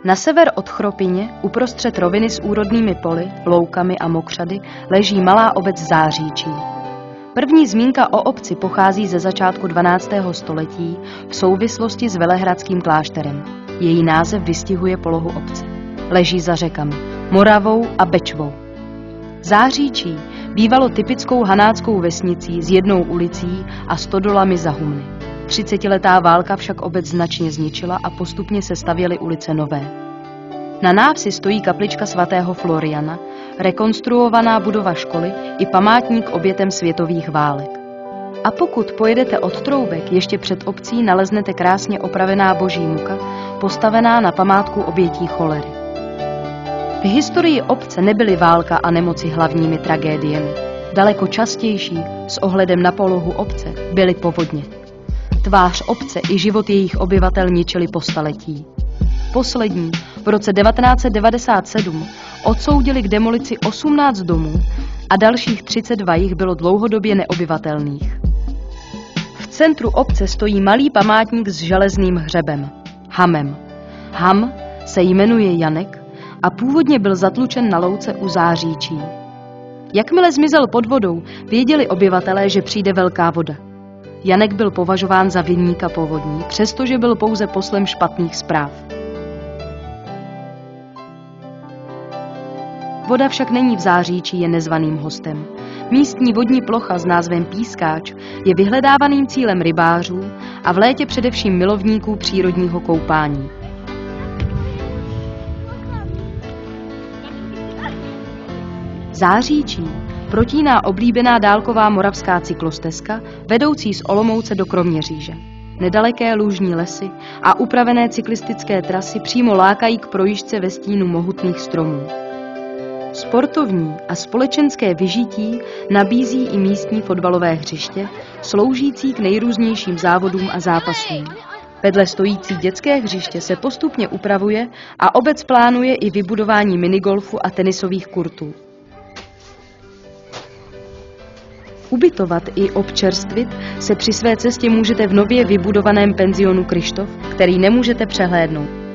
Na sever od Chropyně, uprostřed roviny s úrodnými poli, loukami a mokřady, leží malá obec Záříčí. První zmínka o obci pochází ze začátku 12. století v souvislosti s velehradským klášterem. Její název vystihuje polohu obce. Leží za řekami Moravou a Bečvou. Záříčí bývalo typickou hanáckou vesnicí s jednou ulicí a stodolami za humny. 30letá válka však obec značně zničila a postupně se stavěly ulice nové. Na návsi stojí kaplička svatého Floriana, rekonstruovaná budova školy i památník obětem světových válek. A pokud pojedete od Troubek, ještě před obcí naleznete krásně opravená boží muka, postavená na památku obětí cholery. V historii obce nebyly válka a nemoci hlavními tragédiemi. Daleko častější, s ohledem na polohu obce, byly povodně. Tvář obce i život jejich obyvatel ničili po staletí. Poslední, v roce 1997, odsoudili k demolici 18 domů a dalších 32 jich bylo dlouhodobě neobyvatelných. V centru obce stojí malý památník s železným hřebem, hamem. Ham se jmenuje Janek a původně byl zatlučen na louce u Záříčí. Jakmile zmizel pod vodou, věděli obyvatelé, že přijde velká voda. Janek byl považován za viníka povodní, přestože byl pouze poslem špatných zpráv. Voda však není v Záříčí jen nezvaným hostem. Místní vodní plocha s názvem Pískáč je vyhledávaným cílem rybářů a v létě především milovníků přírodního koupání. Záříčí protíná oblíbená dálková moravská cyklostezka, vedoucí z Olomouce do Kroměříže. Nedaleké lužní lesy a upravené cyklistické trasy přímo lákají k projížďce ve stínu mohutných stromů. Sportovní a společenské vyžití nabízí i místní fotbalové hřiště, sloužící k nejrůznějším závodům a zápasům. Vedle stojící dětské hřiště se postupně upravuje a obec plánuje i vybudování minigolfu a tenisových kurtů. Ubytovat i občerstvit se při své cestě můžete v nově vybudovaném penzionu Kryštof, který nemůžete přehlédnout.